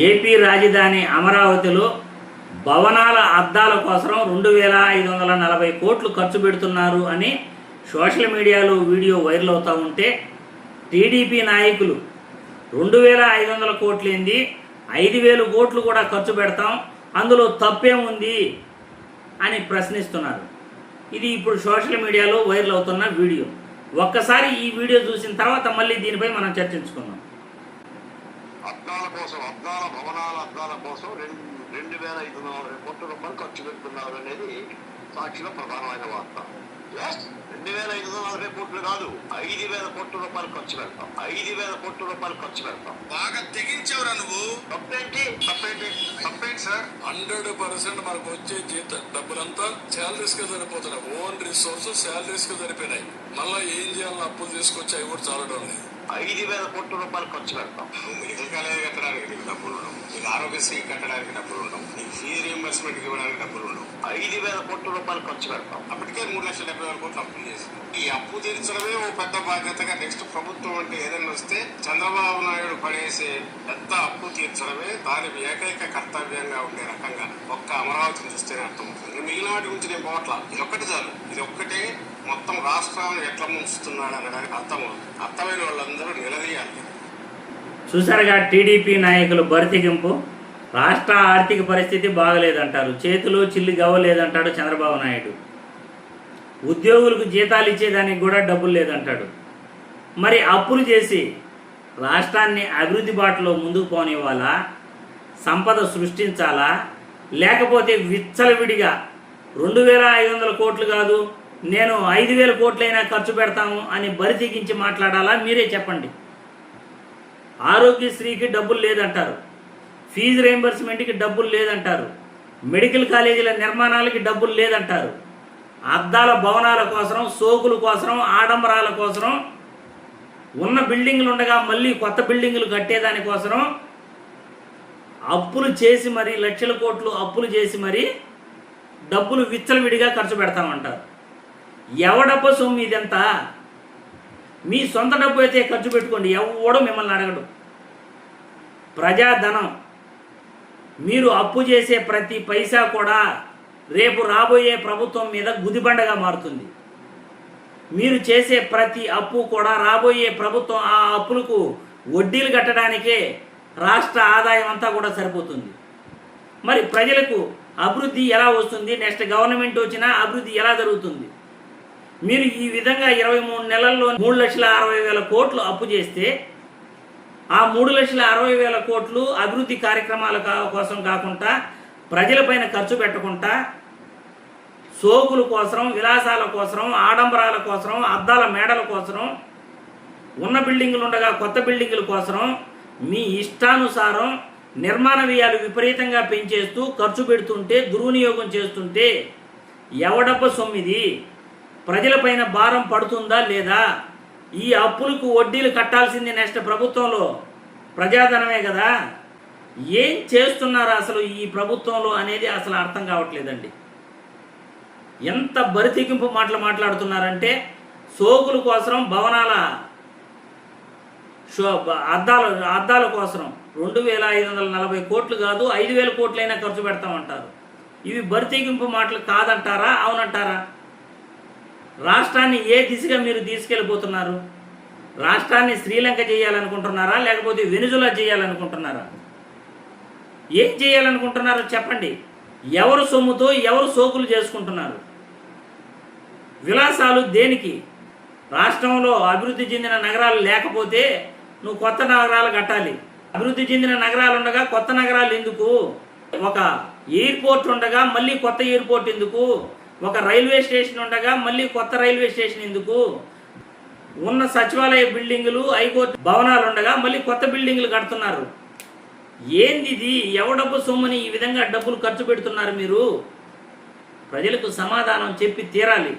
AP రాజధాని అమరావతిలో భవనాల అద్దాల కోసం 2540 కోట్లు ఖర్చు పెడుతున్నారు అని సోషల్ మీడియాలో వీడియో వైరల్ అవుతూ ఉంటే టీడీపీ నాయకులు 2500 కోట్లేంది 5000 కోట్లు కూడా ఖర్చు పెడతాం, అందులో తప్పేముంది అని ప్రశ్నిస్తున్నారు. ఇది ఇప్పుడు సోషల్ మీడియాలో వైరల్ అవుతున్న వీడియో. ఒక్కసారి ఈ వీడియో చూసిన తర్వాత మళ్ళీ దీనిపై మనం చర్చించుకుందాం. అద్దాల కోసం భవనాల కోసం 2540 కోట్ల రూపాయలు ఖర్చు పెడుతున్నారు అనేది సాక్షిలో ప్రధానమైన వార్త. 2540 కోట్లు కాదు, 5000 కోట్ల రూపాయలు ఖర్చు పెడతాం. 5000 కోట్ల రూపాయలు ఖర్చు పెడతాం. బాగా తెగించవరా నువ్వు? తప్పేంటి సార్? 100% మనకు వచ్చే డబ్బులంతా శాలరీస్ కి సరిపోతున్నాయి. ఓన్ రిసోర్స్ శాలరీస్ కి సరిపోయినాయి. మళ్ళీ ఏం చేయాలని అప్పులు తీసుకొచ్చి అవి కూడా చాలడం లేదు. 5000 కోట్ల రూపాయలు ఖర్చు పెడతాం. నువ్వు మెడికల్ కాలేజ్ కట్టడానికి నీకు డబ్బులు ఉండవు, నీకు ఆరోగ్యశ్రీ కట్టడానికి డబ్బులు ఉండవు, నీకు ఫీజు రీఎంబర్స్మెంట్ ఇవ్వడానికి డబ్బులు ఉండవు. 5000 కోట్ల రూపాయలు ఖర్చు పెడతాం. అప్పటికే 3,70,000 కోట్లు అప్పులు చేసి ఈ అప్పు తీర్చడమే ఓ పెద్ద బాధ్యతగా నెక్స్ట్ ప్రభుత్వం అంటే ఏదైనా వస్తే చంద్రబాబు నాయుడు పడేసే పెద్ద అప్పు తీర్చడమే దాని ఏకైక కర్తవ్యంగా ఉండే రకంగా ఒక్క అమరావతిని చూస్తేనే అర్థమవుతుంది. మిగిలిన వాటి గురించి నేను పోవట్లా. ఇది ఒక్కటి చాలు. ఇది ఒక్కటే మొత్తం రాష్ట్రాన్ని ఎట్లా ముంచుతున్నాడు అనడానికి అర్థమైన వాళ్ళందరూ నిలదీయాలి. చూసారుగా టీడీపీ నాయకులు బరితెగింపు. రాష్ట్ర ఆర్థిక పరిస్థితి బాగలేదంటారు, చేతిలో చిల్లి గవ్వలేదంటాడు చంద్రబాబు నాయుడు. ఉద్యోగులకు జీతాలు ఇచ్చేదానికి కూడా డబ్బులు లేదంటాడు. మరి అప్పులు చేసి రాష్ట్రాన్ని అభివృద్ధి బాటలో ముందుకు పోనివ్వాలా, సంపద సృష్టించాలా, లేకపోతే విచ్చలవిడిగా 2500 కోట్లు కాదు నేను 5000 కోట్లైనా ఖర్చు పెడతాము అని బరితెగించి మాట్లాడాలా? మీరే చెప్పండి. ఆరోగ్యశ్రీకి డబ్బులు లేదంటారు, ఫీజు రీయింబర్స్మెంట్కి డబ్బులు లేదంటారు, మెడికల్ కాలేజీల నిర్మాణాలకి డబ్బులు లేదంటారు, అద్దాల భవనాల కోసం, సోకుల కోసం, ఆడంబరాల కోసం, ఉన్న బిల్డింగ్లు ఉండగా మళ్ళీ కొత్త బిల్డింగులు కట్టేదానికోసం అప్పులు చేసి మరి లక్షల కోట్లు అప్పులు చేసి మరి డబ్బులు విచ్చలవిడిగా ఖర్చు పెడతామంటారు. ఎవడబ్బ సొమ్ము ఇదంతా? మీ సొంత డబ్బు అయితే ఖర్చు పెట్టుకోండి, ఎవడో మిమ్మల్ని అడగడు. ప్రజాధనం. మీరు అప్పు చేసే ప్రతి పైసా కూడా రేపు రాబోయే ప్రభుత్వం మీద గుదిబండగా మారుతుంది. మీరు చేసే ప్రతి అప్పు కూడా రాబోయే ప్రభుత్వం ఆ అప్పులకు వడ్డీలు కట్టడానికే రాష్ట్ర ఆదాయం అంతా కూడా సరిపోతుంది. మరి ప్రజలకు అభివృద్ధి ఎలా వస్తుంది? నెక్స్ట్ గవర్నమెంట్ వచ్చినా అభివృద్ధి ఎలా జరుగుతుంది? మీరు ఈ విధంగా 23 నెలల్లో 3,60,000 కోట్లు అప్పు చేస్తే ఆ 3,60,000 కోట్లు అభివృద్ధి కార్యక్రమాల కోసం కాకుండా, ప్రజలపైన ఖర్చు పెట్టకుండా, సోకుల కోసం, విలాసాల కోసం, ఆడంబరాల కోసం, అద్దాల మేడల కోసం, ఉన్న బిల్డింగులు ఉండగా కొత్త బిల్డింగుల కోసం మీ ఇష్టానుసారం నిర్మాణ వ్యయాలు విపరీతంగా పెంచేస్తూ ఖర్చు పెడుతుంటే, దుర్వినియోగం చేస్తుంటే ఎవడబ్బ సొమ్మిది? ప్రజలపైన భారం పడుతుందా లేదా? ఈ అప్పులకు వడ్డీలు కట్టాల్సింది నెక్స్ట్ ప్రభుత్వంలో ప్రజాధనమే కదా. ఏం చేస్తున్నారు అసలు ఈ ప్రభుత్వంలో అనేది అసలు అర్థం కావట్లేదండి. ఎంత బరితెగింపు మాటలు మాట్లాడుతున్నారంటే, సోకుల కోసం, భవనాల అద్దాల కోసం 2540 కోట్లు కాదు 5000 కోట్లైనా ఖర్చు పెడతామంటారు. ఇవి బరితెగింపు మాటలు కాదంటారా, అవునంటారా? రాష్ట్రాన్ని ఏ దిశగా మీరు తీసుకెళ్ళిపోతున్నారు? రాష్ట్రాన్ని శ్రీలంక చేయాలనుకుంటున్నారా, లేకపోతే వెనుజులా చేయాలనుకుంటున్నారా? ఏం చేయాలనుకుంటున్నారో చెప్పండి. ఎవరు సొమ్ముతో ఎవరు సోకులు చేసుకుంటున్నారు? విలాసాలు దేనికి? రాష్ట్రంలో అభివృద్ధి చెందిన నగరాలు లేకపోతే నువ్వు కొత్త నగరాలు కట్టాలి. అభివృద్ధి చెందిన నగరాలు ఉండగా కొత్త నగరాలు ఎందుకు? ఒక ఎయిర్పోర్ట్ ఉండగా మళ్ళీ కొత్త ఎయిర్పోర్ట్ ఎందుకు? ఒక రైల్వే స్టేషన్ ఉండగా మళ్ళీ కొత్త రైల్వే స్టేషన్ ఎందుకు? ఉన్న సచివాలయ బిల్డింగులు, హైకోర్టు భవనాలు ఉండగా మళ్ళీ కొత్త బిల్డింగులు కడుతున్నారు. ఏంది ఇది? ఎవడబ్బు సొమ్ముని ఈ విధంగా డబ్బులు ఖర్చు పెడుతున్నారు మీరు? ప్రజలకు సమాధానం చెప్పి తీరాలి.